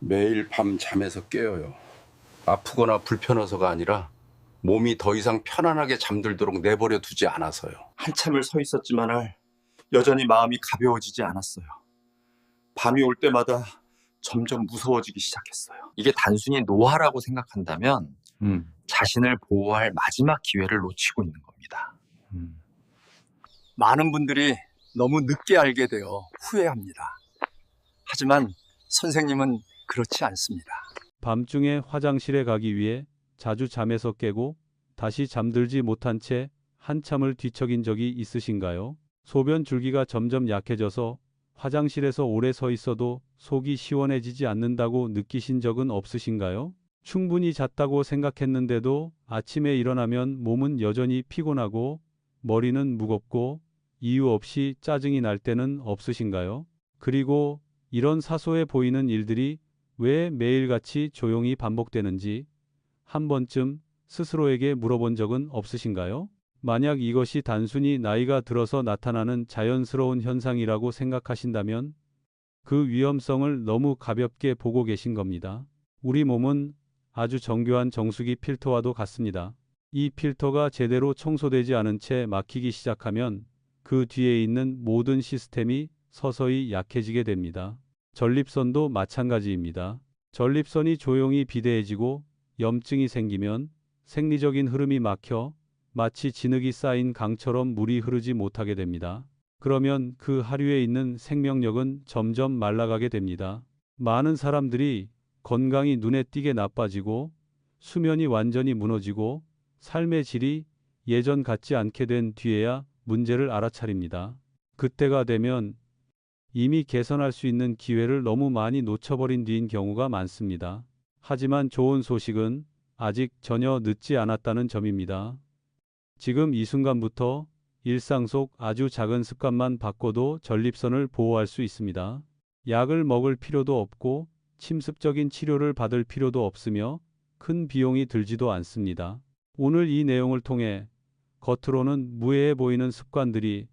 매일 밤 잠에서 깨어요. 아프거나 불편해서가 아니라 몸이 더 이상 편안하게 잠들도록 내버려 두지 않아서요. 한참을 서 있었지만 여전히 마음이 가벼워지지 않았어요. 밤이 올 때마다 점점 무서워지기 시작했어요. 이게 단순히 노화라고 생각한다면 자신을 보호할 마지막 기회를 놓치고 있는 겁니다. 많은 분들이 너무 늦게 알게 되어 후회합니다. 하지만 선생님은 그렇지 않습니다. 밤중에 화장실에 가기 위해 자주 잠에서 깨고 다시 잠들지 못한 채 한참을 뒤척인 적이 있으신가요? 소변 줄기가 점점 약해져서 화장실에서 오래 서 있어도 속이 시원해지지 않는다고 느끼신 적은 없으신가요? 충분히 잤다고 생각했는데도 아침에 일어나면 몸은 여전히 피곤하고 머리는 무겁고 이유 없이 짜증이 날 때는 없으신가요? 그리고 이런 사소해 보이는 일들이 왜 매일같이 조용히 반복되는지 한 번쯤 스스로에게 물어본 적은 없으신가요? 만약 이것이 단순히 나이가 들어서 나타나는 자연스러운 현상이라고 생각하신다면 그 위험성을 너무 가볍게 보고 계신 겁니다. 우리 몸은 아주 정교한 정수기 필터와도 같습니다. 이 필터가 제대로 청소되지 않은 채 막히기 시작하면 그 뒤에 있는 모든 시스템이 서서히 약해지게 됩니다. 전립선도 마찬가지입니다. 전립선이 조용히 비대해지고 염증이 생기면 생리적인 흐름이 막혀 마치 진흙이 쌓인 강처럼 물이 흐르지 못하게 됩니다. 그러면 그 하류에 있는 생명력은 점점 말라가게 됩니다. 많은 사람들이 건강이 눈에 띄게 나빠지고 수면이 완전히 무너지고 삶의 질이 예전 같지 않게 된 뒤에야 문제를 알아차립니다. 그때가 되면 이미 개선할 수 있는 기회를 너무 많이 놓쳐버린 뒤인 경우가 많습니다. 하지만 좋은 소식은 아직 전혀 늦지 않았다는 점입니다. 지금 이 순간부터 일상 속 아주 작은 습관만 바꿔도 전립선을 보호할 수 있습니다. 약을 먹을 필요도 없고 침습적인 치료를 받을 필요도 없으며 큰 비용이 들지도 않습니다. 오늘 이 내용을 통해 겉으로는 무해해 보이는 습관들이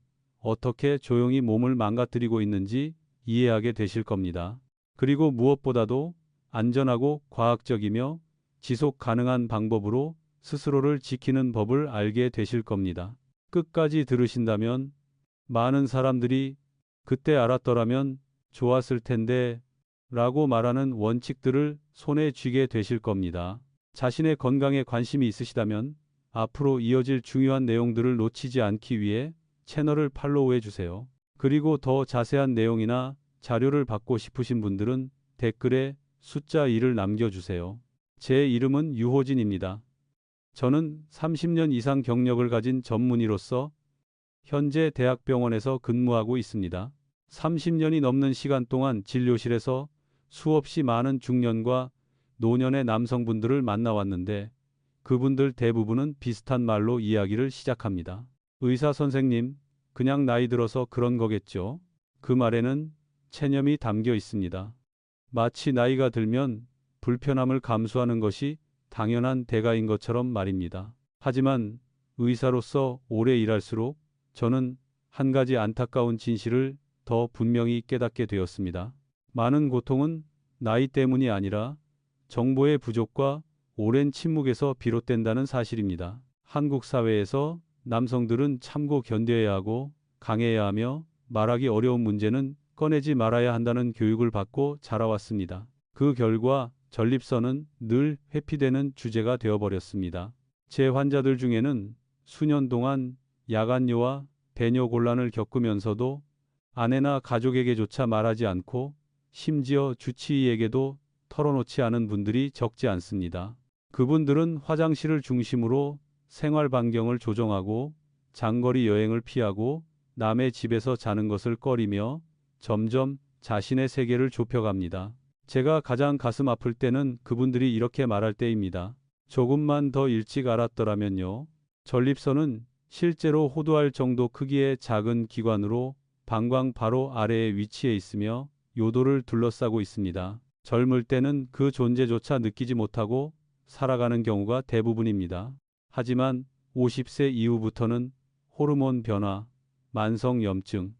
어떻게 조용히 몸을 망가뜨리고 있는지 이해하게 되실 겁니다. 그리고 무엇보다도 안전하고 과학적이며 지속 가능한 방법으로 스스로를 지키는 법을 알게 되실 겁니다. 끝까지 들으신다면 많은 사람들이 그때 알았더라면 좋았을 텐데 라고 말하는 원칙들을 손에 쥐게 되실 겁니다. 자신의 건강에 관심이 있으시다면 앞으로 이어질 중요한 내용들을 놓치지 않기 위해 채널을 팔로우해 주세요. 그리고 더 자세한 내용이나 자료를 받고 싶으신 분들은 댓글에 숫자 2를 남겨주세요. 제 이름은 유호진입니다. 저는 30년 이상 경력을 가진 전문의로서 현재 대학병원에서 근무하고 있습니다. 30년이 넘는 시간 동안 진료실에서 수없이 많은 중년과 노년의 남성분들을 만나왔는데 그분들 대부분은 비슷한 말로 이야기를 시작합니다. 의사 선생님, 그냥 나이 들어서 그런 거겠죠? 그 말에는 체념이 담겨 있습니다. 마치 나이가 들면 불편함을 감수하는 것이 당연한 대가인 것처럼 말입니다. 하지만 의사로서 오래 일할수록 저는 한 가지 안타까운 진실을 더 분명히 깨닫게 되었습니다. 많은 고통은 나이 때문이 아니라 정보의 부족과 오랜 침묵에서 비롯된다는 사실입니다. 한국 사회에서 남성들은 참고 견뎌야 하고 강해야 하며 말하기 어려운 문제는 꺼내지 말아야 한다는 교육을 받고 자라왔습니다. 그 결과 전립선은 늘 회피되는 주제가 되어버렸습니다. 제 환자들 중에는 수년 동안 야간뇨와 배뇨 곤란을 겪으면서도 아내나 가족에게조차 말하지 않고 심지어 주치의에게도 털어놓지 않은 분들이 적지 않습니다. 그분들은 화장실을 중심으로 생활 반경을 조정하고 장거리 여행을 피하고 남의 집에서 자는 것을 꺼리며 점점 자신의 세계를 좁혀갑니다. 제가 가장 가슴 아플 때는 그분들이 이렇게 말할 때입니다. 조금만 더 일찍 알았더라면요. 전립선은 실제로 호두알 정도 크기의 작은 기관으로 방광 바로 아래에 위치해 있으며 요도를 둘러싸고 있습니다. 젊을 때는 그 존재조차 느끼지 못하고 살아가는 경우가 대부분입니다. 하지만 50세 이후부터는 호르몬 변화, 만성 염증,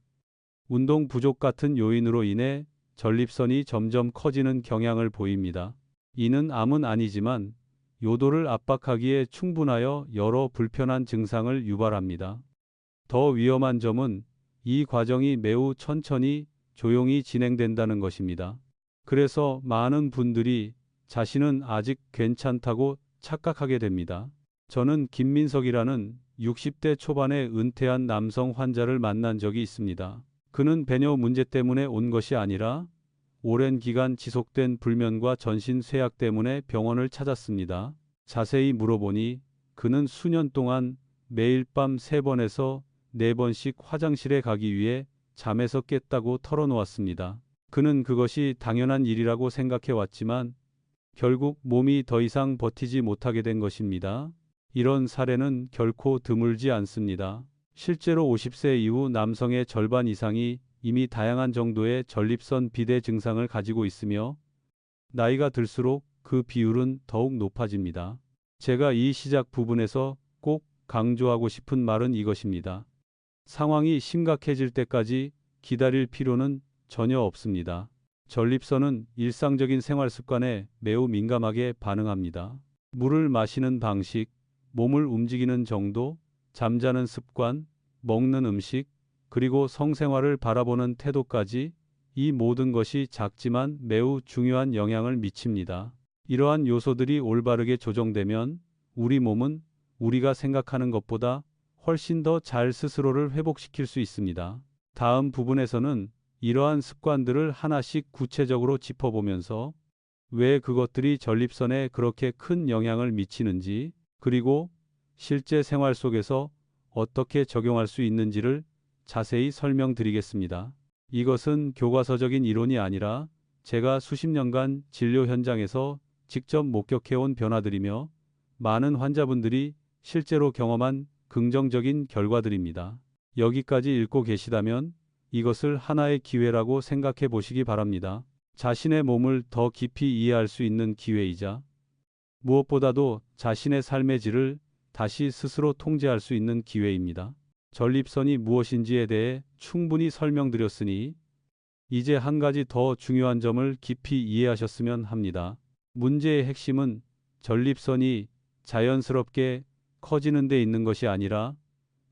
운동 부족 같은 요인으로 인해 전립선이 점점 커지는 경향을 보입니다. 이는 암은 아니지만 요도를 압박하기에 충분하여 여러 불편한 증상을 유발합니다. 더 위험한 점은 이 과정이 매우 천천히 조용히 진행된다는 것입니다. 그래서 많은 분들이 자신은 아직 괜찮다고 착각하게 됩니다. 저는 김민석이라는 60대 초반에 은퇴한 남성 환자를 만난 적이 있습니다. 그는 배뇨 문제 때문에 온 것이 아니라 오랜 기간 지속된 불면과 전신 쇠약 때문에 병원을 찾았습니다. 자세히 물어보니 그는 수년 동안 매일 밤 3번에서 4번씩 화장실에 가기 위해 잠에서 깼다고 털어놓았습니다. 그는 그것이 당연한 일이라고 생각해 왔지만 결국 몸이 더 이상 버티지 못하게 된 것입니다. 이런 사례는 결코 드물지 않습니다. 실제로 50세 이후 남성의 절반 이상이 이미 다양한 정도의 전립선 비대 증상을 가지고 있으며 나이가 들수록 그 비율은 더욱 높아집니다. 제가 이 시작 부분에서 꼭 강조하고 싶은 말은 이것입니다. 상황이 심각해질 때까지 기다릴 필요는 전혀 없습니다. 전립선은 일상적인 생활 습관에 매우 민감하게 반응합니다. 물을 마시는 방식, 몸을 움직이는 정도, 잠자는 습관, 먹는 음식, 그리고 성생활을 바라보는 태도까지 이 모든 것이 작지만 매우 중요한 영향을 미칩니다. 이러한 요소들이 올바르게 조정되면 우리 몸은 우리가 생각하는 것보다 훨씬 더 잘 스스로를 회복시킬 수 있습니다. 다음 부분에서는 이러한 습관들을 하나씩 구체적으로 짚어보면서 왜 그것들이 전립선에 그렇게 큰 영향을 미치는지, 그리고 실제 생활 속에서 어떻게 적용할 수 있는지를 자세히 설명드리겠습니다. 이것은 교과서적인 이론이 아니라 제가 수십 년간 진료 현장에서 직접 목격해온 변화들이며 많은 환자분들이 실제로 경험한 긍정적인 결과들입니다. 여기까지 읽고 계시다면 이것을 하나의 기회라고 생각해 보시기 바랍니다. 자신의 몸을 더 깊이 이해할 수 있는 기회이자 무엇보다도 자신의 삶의 질을 다시 스스로 통제할 수 있는 기회입니다. 전립선이 무엇인지에 대해 충분히 설명드렸으니 이제 한 가지 더 중요한 점을 깊이 이해하셨으면 합니다. 문제의 핵심은 전립선이 자연스럽게 커지는 데 있는 것이 아니라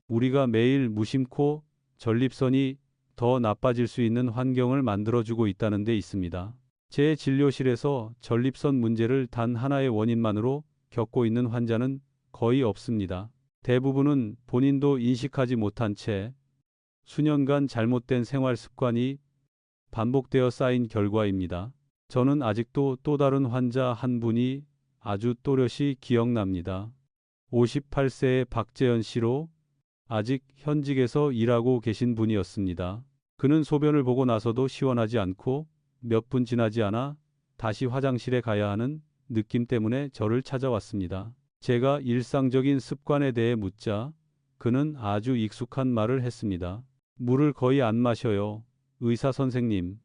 우리가 매일 무심코 전립선이 더 나빠질 수 있는 환경을 만들어주고 있다는 데 있습니다. 제 진료실에서 전립선 문제를 단 하나의 원인만으로 겪고 있는 환자는 거의 없습니다. 대부분은 본인도 인식하지 못한 채 수년간 잘못된 생활 습관이 반복되어 쌓인 결과입니다. 저는 아직도 또 다른 환자 한 분이 아주 또렷이 기억납니다. 58세의 박재현 씨로 아직 현직에서 일하고 계신 분이었습니다. 그는 소변을 보고 나서도 시원하지 않고 몇 분 지나지 않아 다시 화장실에 가야 하는 느낌 때문에 저를 찾아왔습니다. 제가 일상적인 습관에 대해 묻자 그는 아주 익숙한 말을 했습니다. 물을 거의 안 마셔요. 의사 선생님.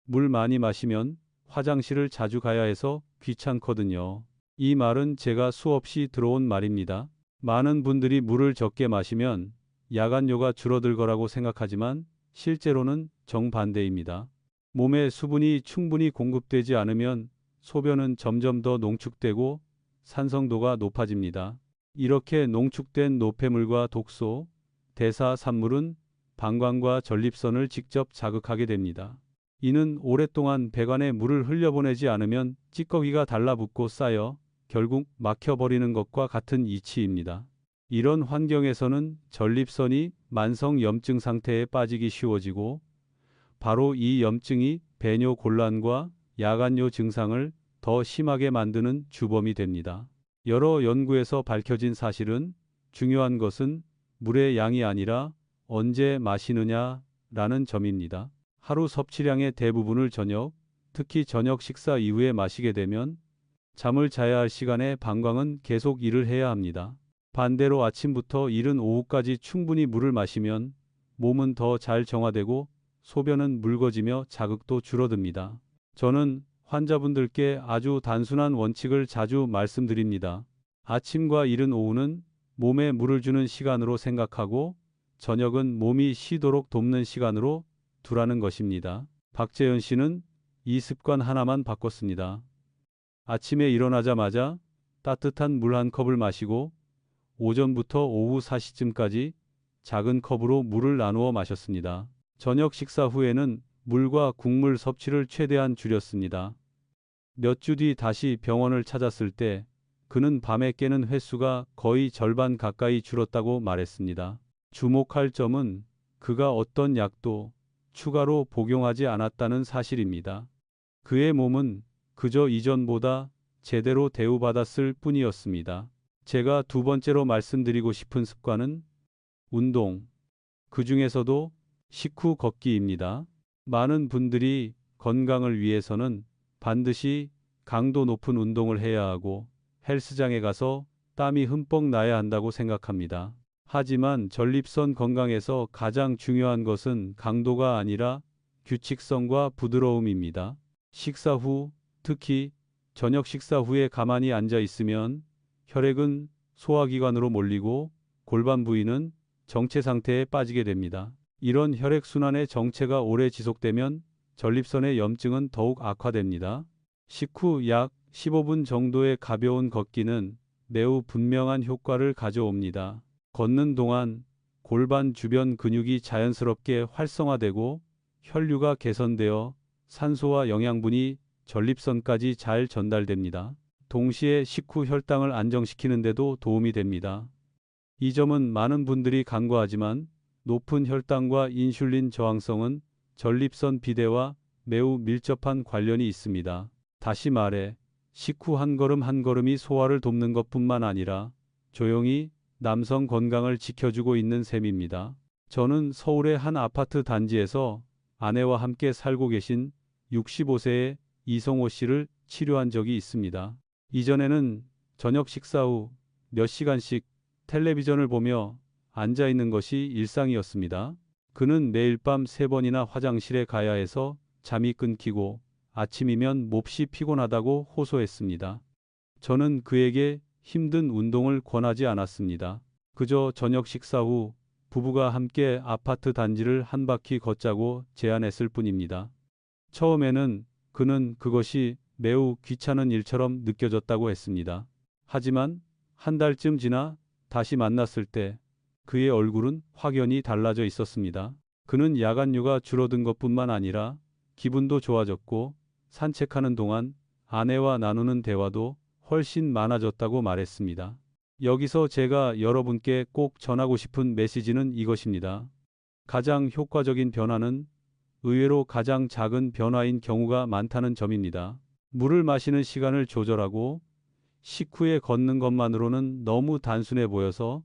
물 많이 마시면 화장실을 자주 가야 해서 귀찮거든요. 이 말은 제가 수없이 들어온 말입니다. 많은 분들이 물을 적게 마시면 야간뇨가 줄어들 거라고 생각하지만 실제로는 정반대입니다. 몸에 수분이 충분히 공급되지 않으면 소변은 점점 더 농축되고 산성도가 높아집니다. 이렇게 농축된 노폐물과 독소, 대사산물은 방광과 전립선을 직접 자극하게 됩니다. 이는 오랫동안 배관에 물을 흘려보내지 않으면 찌꺼기가 달라붙고 쌓여 결국 막혀버리는 것과 같은 이치입니다. 이런 환경에서는 전립선이 만성 염증 상태에 빠지기 쉬워지고 바로 이 염증이 배뇨 곤란과 야간뇨 증상을 더 심하게 만드는 주범이 됩니다. 여러 연구에서 밝혀진 사실은 중요한 것은 물의 양이 아니라 언제 마시느냐라는 점입니다. 하루 섭취량의 대부분을 저녁, 특히 저녁 식사 이후에 마시게 되면 잠을 자야 할 시간에 방광은 계속 일을 해야 합니다. 반대로 아침부터 이른 오후까지 충분히 물을 마시면 몸은 더 잘 정화되고 소변은 묽어지며 자극도 줄어듭니다. 저는 환자분들께 아주 단순한 원칙을 자주 말씀드립니다. 아침과 이른 오후는 몸에 물을 주는 시간으로 생각하고 저녁은 몸이 쉬도록 돕는 시간으로 두라는 것입니다. 박재현 씨는 이 습관 하나만 바꿨습니다. 아침에 일어나자마자 따뜻한 물 한 컵을 마시고 오전부터 오후 4시쯤까지 작은 컵으로 물을 나누어 마셨습니다. 저녁 식사 후에는 물과 국물 섭취를 최대한 줄였습니다. 몇 주 뒤 다시 병원을 찾았을 때 그는 밤에 깨는 횟수가 거의 절반 가까이 줄었다고 말했습니다. 주목할 점은 그가 어떤 약도 추가로 복용하지 않았다는 사실입니다. 그의 몸은 그저 이전보다 제대로 대우받았을 뿐이었습니다. 제가 두 번째로 말씀드리고 싶은 습관은 운동, 그 중에서도 식후 걷기입니다. 많은 분들이 건강을 위해서는 반드시 강도 높은 운동을 해야 하고 헬스장에 가서 땀이 흠뻑 나야 한다고 생각합니다. 하지만 전립선 건강에서 가장 중요한 것은 강도가 아니라 규칙성과 부드러움입니다. 식사 후, 특히 저녁 식사 후에 가만히 앉아 있으면 혈액은 소화기관으로 몰리고 골반 부위는 정체 상태에 빠지게 됩니다. 이런 혈액순환의 정체가 오래 지속되면 전립선의 염증은 더욱 악화됩니다. 식후 약 15분 정도의 가벼운 걷기는 매우 분명한 효과를 가져옵니다. 걷는 동안 골반 주변 근육이 자연스럽게 활성화되고 혈류가 개선되어 산소와 영양분이 전립선까지 잘 전달됩니다. 동시에 식후 혈당을 안정시키는 데도 도움이 됩니다. 이 점은 많은 분들이 간과하지만 높은 혈당과 인슐린 저항성은 전립선 비대와 매우 밀접한 관련이 있습니다. 다시 말해 식후 한 걸음 한 걸음이 소화를 돕는 것뿐만 아니라 조용히 남성 건강을 지켜주고 있는 셈입니다. 저는 서울의 한 아파트 단지에서 아내와 함께 살고 계신 65세의 이성호 씨를 치료한 적이 있습니다. 이전에는 저녁 식사 후 몇 시간씩 텔레비전을 보며 앉아 있는 것이 일상이었습니다. 그는 매일 밤 3번이나 화장실에 가야 해서 잠이 끊기고 아침이면 몹시 피곤하다고 호소했습니다. 저는 그에게 힘든 운동을 권하지 않았습니다. 그저 저녁 식사 후 부부가 함께 아파트 단지를 한 바퀴 걷자고 제안했을 뿐입니다. 처음에는 그는 그것이 매우 귀찮은 일처럼 느껴졌다고 했습니다. 하지만 한 달쯤 지나 다시 만났을 때 그의 얼굴은 확연히 달라져 있었습니다. 그는 야간류가 줄어든 것뿐만 아니라 기분도 좋아졌고 산책하는 동안 아내와 나누는 대화도 훨씬 많아졌다고 말했습니다. 여기서 제가 여러분께 꼭 전하고 싶은 메시지는 이것입니다. 가장 효과적인 변화는 의외로 가장 작은 변화인 경우가 많다는 점입니다. 물을 마시는 시간을 조절하고 식후에 걷는 것만으로는 너무 단순해 보여서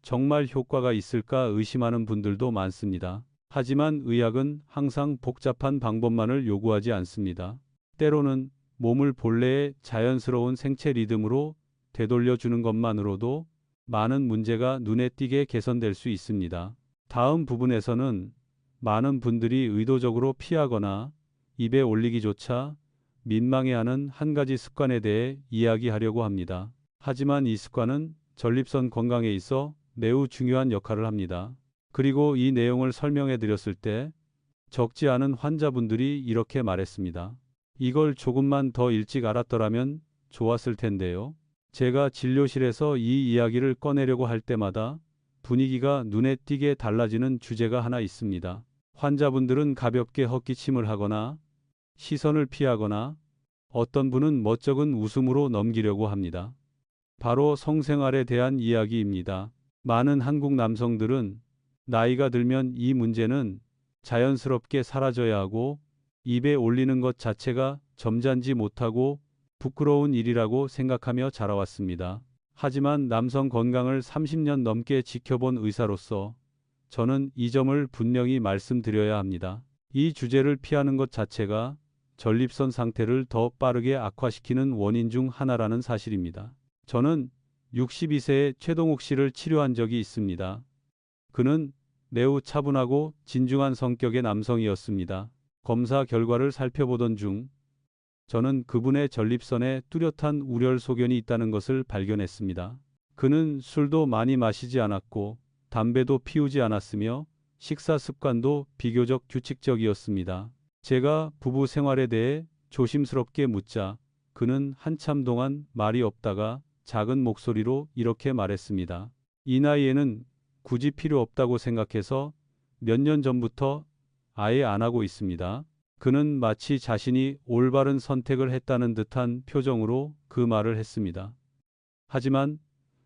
정말 효과가 있을까 의심하는 분들도 많습니다. 하지만 의학은 항상 복잡한 방법만을 요구하지 않습니다. 때로는 몸을 본래의 자연스러운 생체 리듬으로 되돌려주는 것만으로도 많은 문제가 눈에 띄게 개선될 수 있습니다. 다음 부분에서는 많은 분들이 의도적으로 피하거나 입에 올리기조차 민망해하는 한 가지 습관에 대해 이야기하려고 합니다. 하지만 이 습관은 전립선 건강에 있어 매우 중요한 역할을 합니다. 그리고 이 내용을 설명해 드렸을 때 적지 않은 환자분들이 이렇게 말했습니다. 이걸 조금만 더 일찍 알았더라면 좋았을 텐데요. 제가 진료실에서 이 이야기를 꺼내려고 할 때마다 분위기가 눈에 띄게 달라지는 주제가 하나 있습니다. 환자분들은 가볍게 헛기침을 하거나 시선을 피하거나 어떤 분은 멋쩍은 웃음으로 넘기려고 합니다. 바로 성생활에 대한 이야기입니다. 많은 한국 남성들은 나이가 들면 이 문제는 자연스럽게 사라져야 하고 입에 올리는 것 자체가 점잖지 못하고 부끄러운 일이라고 생각하며 자라왔습니다. 하지만 남성 건강을 30년 넘게 지켜본 의사로서 저는 이 점을 분명히 말씀드려야 합니다. 이 주제를 피하는 것 자체가 전립선 상태를 더 빠르게 악화시키는 원인 중 하나라는 사실입니다. 저는 62세의 최동욱 씨를 치료한 적이 있습니다. 그는 매우 차분하고 진중한 성격의 남성이었습니다. 검사 결과를 살펴보던 중 저는 그분의 전립선에 뚜렷한 우열 소견이 있다는 것을 발견했습니다. 그는 술도 많이 마시지 않았고 담배도 피우지 않았으며 식사 습관도 비교적 규칙적이었습니다. 제가 부부 생활에 대해 조심스럽게 묻자 그는 한참 동안 말이 없다가 작은 목소리로 이렇게 말했습니다. 이 나이에는 굳이 필요 없다고 생각해서 몇 년 전부터 아예 안 하고 있습니다. 그는 마치 자신이 올바른 선택을 했다는 듯한 표정으로 그 말을 했습니다. 하지만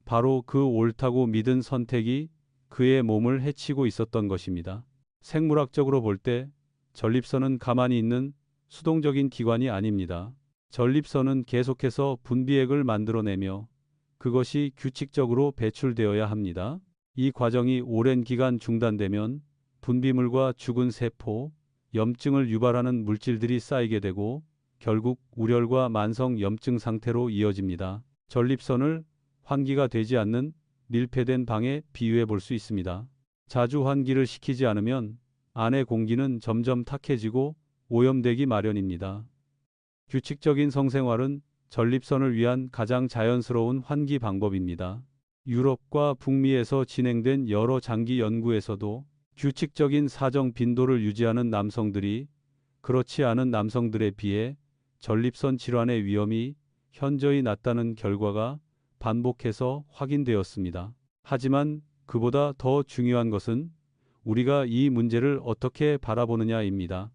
바로 그 옳다고 믿은 선택이 그의 몸을 해치고 있었던 것입니다. 생물학적으로 볼 때 전립선은 가만히 있는 수동적인 기관이 아닙니다. 전립선은 계속해서 분비액을 만들어내며 그것이 규칙적으로 배출되어야 합니다. 이 과정이 오랜 기간 중단되면 분비물과 죽은 세포, 염증을 유발하는 물질들이 쌓이게 되고 결국 우렬과 만성 염증 상태로 이어집니다. 전립선을 환기가 되지 않는 밀폐된 방에 비유해 볼 수 있습니다. 자주 환기를 시키지 않으면 안의 공기는 점점 탁해지고 오염되기 마련입니다. 규칙적인 성생활은 전립선을 위한 가장 자연스러운 환기 방법입니다. 유럽과 북미에서 진행된 여러 장기 연구에서도 규칙적인 사정 빈도를 유지하는 남성들이 그렇지 않은 남성들에 비해 전립선 질환의 위험이 현저히 낮다는 결과가 반복해서 확인되었습니다. 하지만 그보다 더 중요한 것은 우리가 이 문제를 어떻게 바라보느냐입니다.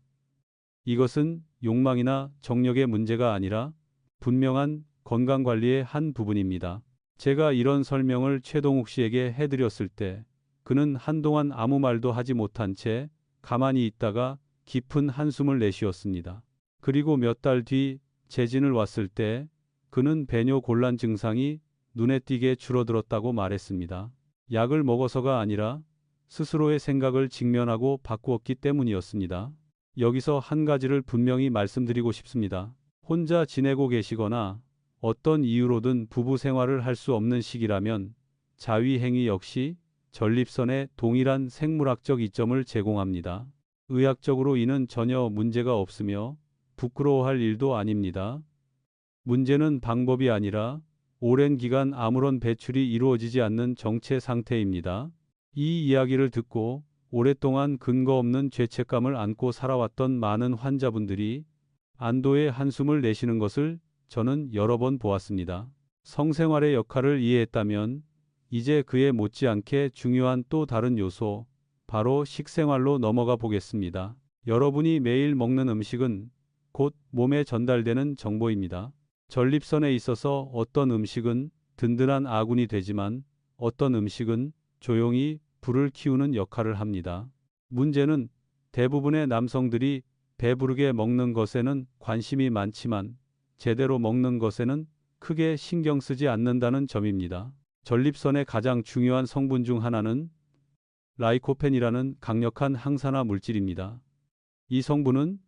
이것은 욕망이나 정력의 문제가 아니라 분명한 건강관리의 한 부분입니다. 제가 이런 설명을 최동욱 씨에게 해드렸을 때 그는 한동안 아무 말도 하지 못한 채 가만히 있다가 깊은 한숨을 내쉬었습니다. 그리고 몇 달 뒤 재진을 왔을 때 그는 배뇨 곤란 증상이 눈에 띄게 줄어들었다고 말했습니다. 약을 먹어서가 아니라 스스로의 생각을 직면하고 바꾸었기 때문이었습니다. 여기서 한 가지를 분명히 말씀드리고 싶습니다. 혼자 지내고 계시거나 어떤 이유로든 부부 생활을 할 수 없는 시기라면 자위행위 역시 전립선에 동일한 생물학적 이점을 제공합니다. 의학적으로 이는 전혀 문제가 없으며 부끄러워할 일도 아닙니다. 문제는 방법이 아니라 오랜 기간 아무런 배출이 이루어지지 않는 정체 상태입니다. 이 이야기를 듣고 오랫동안 근거 없는 죄책감을 안고 살아왔던 많은 환자분들이 안도의 한숨을 내쉬는 것을 저는 여러 번 보았습니다. 성생활의 역할을 이해했다면 이제 그에 못지않게 중요한 또 다른 요소, 바로 식생활로 넘어가 보겠습니다. 여러분이 매일 먹는 음식은 곧 몸에 전달되는 정보입니다. 전립선에 있어서 어떤 음식은 든든한 아군이 되지만 어떤 음식은 조용히 불을 키우는 역할을 합니다. 문제는 대부분의 남성들이 배부르게 먹는 것에는 관심이 많지만 제대로 먹는 것에는 크게 신경 쓰지 않는다는 점입니다. 전립선의 가장 중요한 성분 중 하나는 라이코펜이라는 강력한 항산화 물질입니다. 이 성분은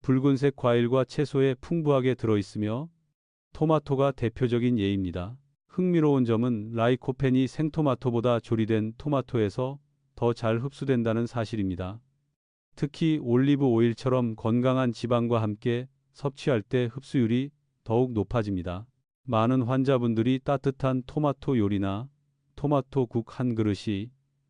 붉은색 과일과 채소에 풍부하게 들어있으며 토마토가 대표적인 예입니다. 흥미로운 점은 라이코펜이 생토마토보다 조리된 토마토에서 더 잘 흡수된다는 사실입니다. 특히 올리브 오일처럼 건강한 지방과 함께 섭취할 때 흡수율이 더욱 높아집니다. 많은 환자분들이 따뜻한 토마토 요리나 토마토국 한 그릇이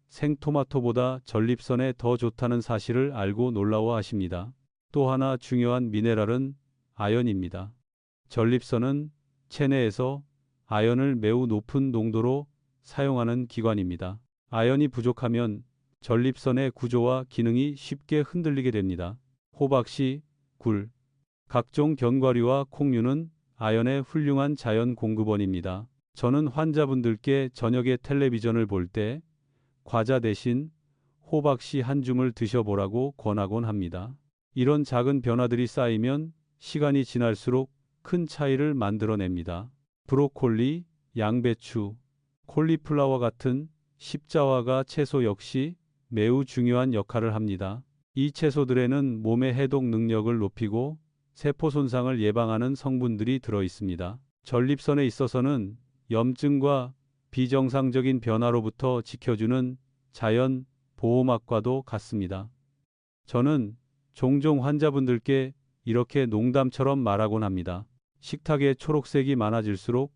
생토마토보다 전립선에 더 좋다는 사실을 알고 놀라워하십니다. 또 하나 중요한 미네랄은 아연입니다. 전립선은 체내에서 아연을 매우 높은 농도로 사용하는 기관입니다. 아연이 부족하면 전립선의 구조와 기능이 쉽게 흔들리게 됩니다. 호박씨, 굴, 각종 견과류와 콩류는 아연의 훌륭한 자연 공급원입니다. 저는 환자분들께 저녁에 텔레비전을 볼 때 과자 대신 호박씨 한 줌을 드셔보라고 권하곤 합니다. 이런 작은 변화들이 쌓이면 시간이 지날수록 큰 차이를 만들어냅니다. 브로콜리, 양배추, 콜리플라워 같은 십자화가 채소 역시 매우 중요한 역할을 합니다. 이 채소들에는 몸의 해독 능력을 높이고 세포 손상을 예방하는 성분들이 들어 있습니다. 전립선에 있어서는 염증과 비정상적인 변화로부터 지켜주는 자연 보호막과도 같습니다. 저는 종종 환자분들께 이렇게 농담처럼 말하곤 합니다. 식탁에 초록색이 많아질수록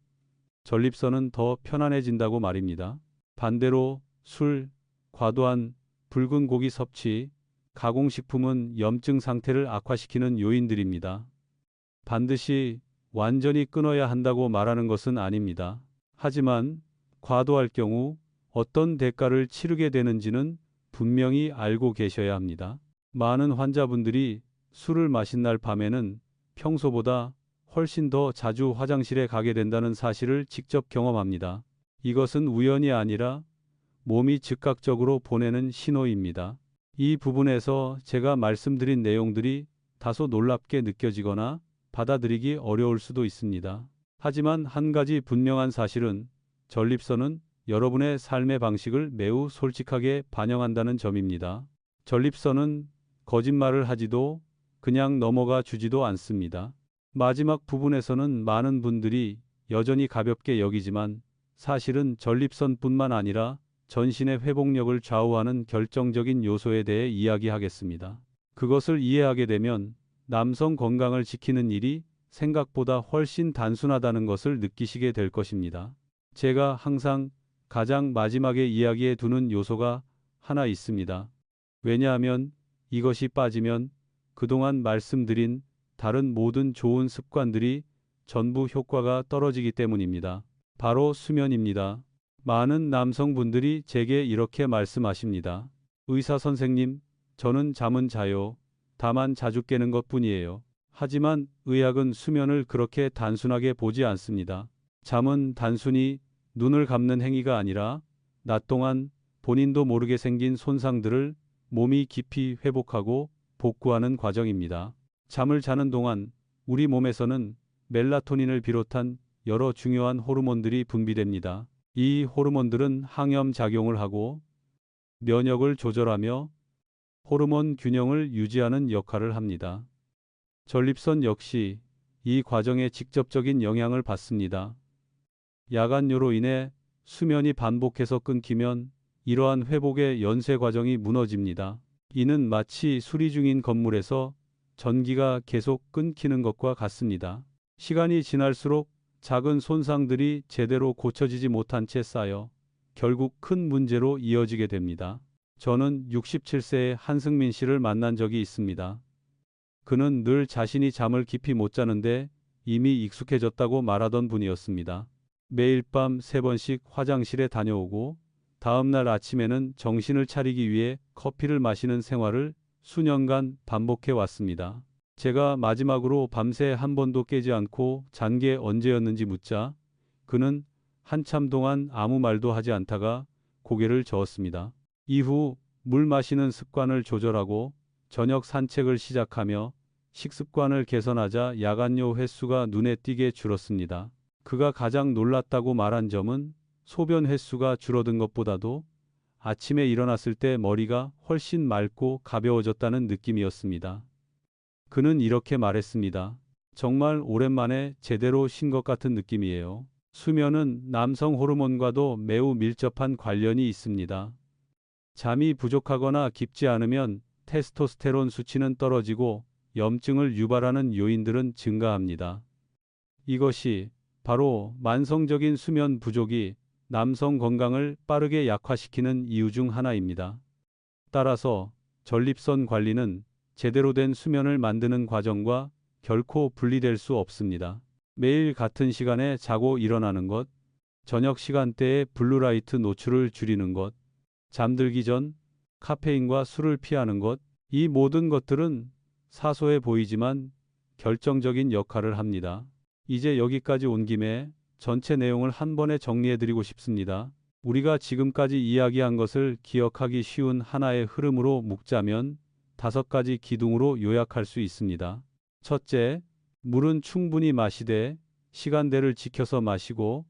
전립선은 더 편안해진다고 말입니다. 반대로 술, 과도한 붉은 고기 섭취, 가공식품은 염증 상태를 악화시키는 요인들입니다. 반드시 완전히 끊어야 한다고 말하는 것은 아닙니다. 하지만 과도할 경우 어떤 대가를 치르게 되는지는 분명히 알고 계셔야 합니다. 많은 환자분들이 술을 마신 날 밤에는 평소보다 훨씬 더 자주 화장실에 가게 된다는 사실을 직접 경험합니다. 이것은 우연이 아니라 몸이 즉각적으로 보내는 신호입니다. 이 부분에서 제가 말씀드린 내용들이 다소 놀랍게 느껴지거나 받아들이기 어려울 수도 있습니다. 하지만 한 가지 분명한 사실은 전립선은 여러분의 삶의 방식을 매우 솔직하게 반영한다는 점입니다. 전립선은 거짓말을 하지도 그냥 넘어가 주지도 않습니다. 마지막 부분에서는 많은 분들이 여전히 가볍게 여기지만 사실은 전립선뿐만 아니라 전신의 회복력을 좌우하는 결정적인 요소에 대해 이야기하겠습니다. 그것을 이해하게 되면 남성 건강을 지키는 일이 생각보다 훨씬 단순하다는 것을 느끼시게 될 것입니다. 제가 항상 가장 마지막에 이야기해 두는 요소가 하나 있습니다. 왜냐하면 이것이 빠지면 그동안 말씀드린 다른 모든 좋은 습관들이 전부 효과가 떨어지기 때문입니다. 바로 수면입니다. 많은 남성분들이 제게 이렇게 말씀하십니다. 의사 선생님, 저는 잠은 자요. 다만 자주 깨는 것뿐이에요. 하지만 의학은 수면을 그렇게 단순하게 보지 않습니다. 잠은 단순히 눈을 감는 행위가 아니라 낮 동안 본인도 모르게 생긴 손상들을 몸이 깊이 회복하고 복구하는 과정입니다. 잠을 자는 동안 우리 몸에서는 멜라토닌을 비롯한 여러 중요한 호르몬들이 분비됩니다. 이 호르몬들은 항염 작용을 하고 면역을 조절하며 호르몬 균형을 유지하는 역할을 합니다. 전립선 역시 이 과정에 직접적인 영향을 받습니다. 야간요로 인해 수면이 반복해서 끊기면 이러한 회복의 연쇄 과정이 무너집니다. 이는 마치 수리 중인 건물에서 전기가 계속 끊기는 것과 같습니다. 시간이 지날수록 작은 손상들이 제대로 고쳐지지 못한 채 쌓여 결국 큰 문제로 이어지게 됩니다. 저는 67세의 한승민 씨를 만난 적이 있습니다. 그는 늘 자신이 잠을 깊이 못 자는데 이미 익숙해졌다고 말하던 분이었습니다. 매일 밤 3번씩 화장실에 다녀오고 다음날 아침에는 정신을 차리기 위해 커피를 마시는 생활을 수년간 반복해 왔습니다. 제가 마지막으로 밤새 한 번도 깨지 않고 잔 게 언제였는지 묻자 그는 한참 동안 아무 말도 하지 않다가 고개를 저었습니다. 이후 물 마시는 습관을 조절하고 저녁 산책을 시작하며 식습관을 개선하자 야간요 횟수가 눈에 띄게 줄었습니다. 그가 가장 놀랐다고 말한 점은 소변 횟수가 줄어든 것보다도 아침에 일어났을 때 머리가 훨씬 맑고 가벼워졌다는 느낌이었습니다. 그는 이렇게 말했습니다. 정말 오랜만에 제대로 쉰 것 같은 느낌이에요. 수면은 남성 호르몬과도 매우 밀접한 관련이 있습니다. 잠이 부족하거나 깊지 않으면 테스토스테론 수치는 떨어지고 염증을 유발하는 요인들은 증가합니다. 이것이 바로 만성적인 수면 부족이 남성 건강을 빠르게 약화시키는 이유 중 하나입니다. 따라서 전립선 관리는 제대로 된 수면을 만드는 과정과 결코 분리될 수 없습니다. 매일 같은 시간에 자고 일어나는 것, 저녁 시간대에 블루라이트 노출을 줄이는 것, 잠들기 전 카페인과 술을 피하는 것, 이 모든 것들은 사소해 보이지만 결정적인 역할을 합니다. 이제 여기까지 온 김에 전체 내용을 한 번에 정리해드리고 싶습니다. 우리가 지금까지 이야기한 것을 기억하기 쉬운 하나의 흐름으로 묶자면 5가지 기둥으로 요약할 수 있습니다. 첫째, 물은 충분히 마시되 시간대를 지켜서 마시고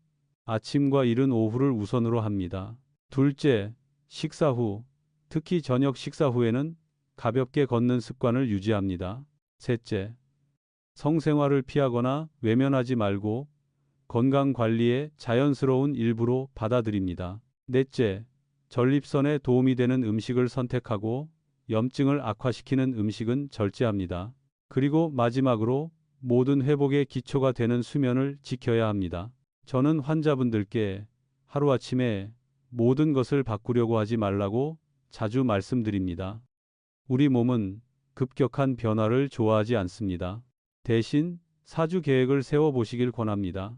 아침과 이른 오후를 우선으로 합니다. 둘째, 식사 후, 특히 저녁 식사 후에는 가볍게 걷는 습관을 유지합니다. 셋째, 성생활을 피하거나 외면하지 말고 건강 관리의 자연스러운 일부로 받아들입니다. 넷째, 전립선에 도움이 되는 음식을 선택하고 염증을 악화시키는 음식은 절제합니다. 그리고 마지막으로 모든 회복의 기초가 되는 수면을 지켜야 합니다. 저는 환자분들께 하루아침에 모든 것을 바꾸려고 하지 말라고 자주 말씀드립니다. 우리 몸은 급격한 변화를 좋아하지 않습니다. 대신 4주 계획을 세워보시길 권합니다.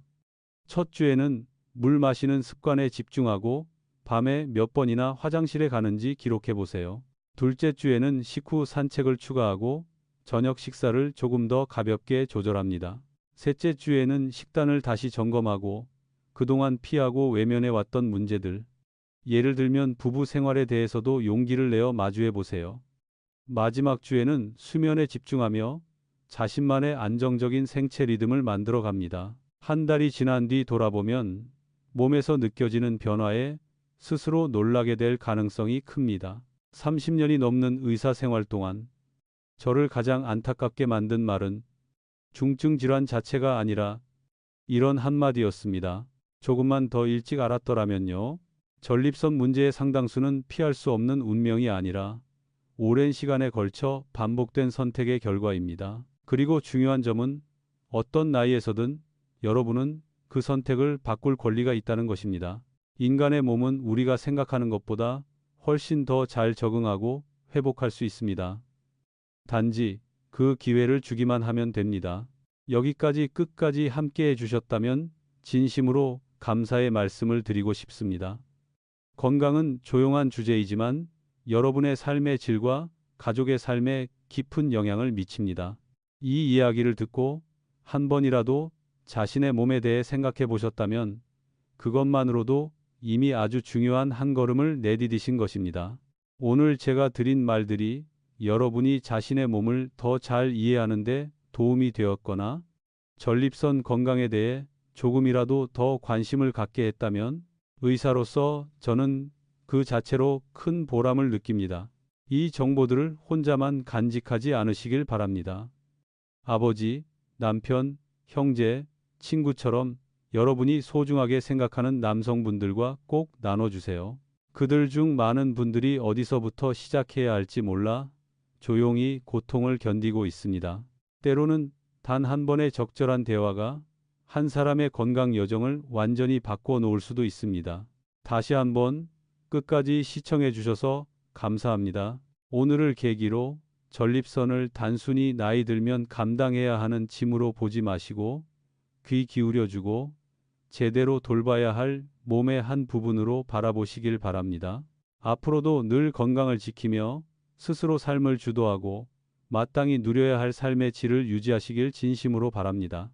첫 주에는 물 마시는 습관에 집중하고 밤에 몇 번이나 화장실에 가는지 기록해 보세요. 둘째 주에는 식후 산책을 추가하고 저녁 식사를 조금 더 가볍게 조절합니다. 셋째 주에는 식단을 다시 점검하고 그동안 피하고 외면해 왔던 문제들, 예를 들면 부부 생활에 대해서도 용기를 내어 마주해 보세요. 마지막 주에는 수면에 집중하며 자신만의 안정적인 생체 리듬을 만들어 갑니다. 한 달이 지난 뒤 돌아보면 몸에서 느껴지는 변화에 스스로 놀라게 될 가능성이 큽니다. 30년이 넘는 의사 생활 동안 저를 가장 안타깝게 만든 말은 중증 질환 자체가 아니라 이런 한마디였습니다. 조금만 더 일찍 알았더라면요. 전립선 문제의 상당수는 피할 수 없는 운명이 아니라 오랜 시간에 걸쳐 반복된 선택의 결과입니다. 그리고 중요한 점은 어떤 나이에서든 여러분은 그 선택을 바꿀 권리가 있다는 것입니다. 인간의 몸은 우리가 생각하는 것보다 훨씬 더 잘 적응하고 회복할 수 있습니다. 단지 그 기회를 주기만 하면 됩니다. 여기까지 끝까지 함께 해주셨다면 진심으로 감사의 말씀을 드리고 싶습니다. 건강은 조용한 주제이지만 여러분의 삶의 질과 가족의 삶에 깊은 영향을 미칩니다. 이 이야기를 듣고 한 번이라도 자신의 몸에 대해 생각해 보셨다면 그것만으로도 이미 아주 중요한 한 걸음을 내디디신 것입니다. 오늘 제가 드린 말들이 여러분이 자신의 몸을 더 잘 이해하는 데 도움이 되었거나 전립선 건강에 대해 조금이라도 더 관심을 갖게 했다면 의사로서 저는 그 자체로 큰 보람을 느낍니다. 이 정보들을 혼자만 간직하지 않으시길 바랍니다. 아버지, 남편, 형제, 친구처럼 여러분이 소중하게 생각하는 남성분들과 꼭 나눠주세요. 그들 중 많은 분들이 어디서부터 시작해야 할지 몰라 조용히 고통을 견디고 있습니다. 때로는 단 한 번의 적절한 대화가 한 사람의 건강 여정을 완전히 바꿔 놓을 수도 있습니다. 다시 한번 끝까지 시청해 주셔서 감사합니다. 오늘을 계기로 전립선을 단순히 나이 들면 감당해야 하는 짐으로 보지 마시고 귀 기울여 주고 제대로 돌봐야 할 몸의 한 부분으로 바라보시길 바랍니다. 앞으로도 늘 건강을 지키며 스스로 삶을 주도하고 마땅히 누려야 할 삶의 질을 유지하시길 진심으로 바랍니다.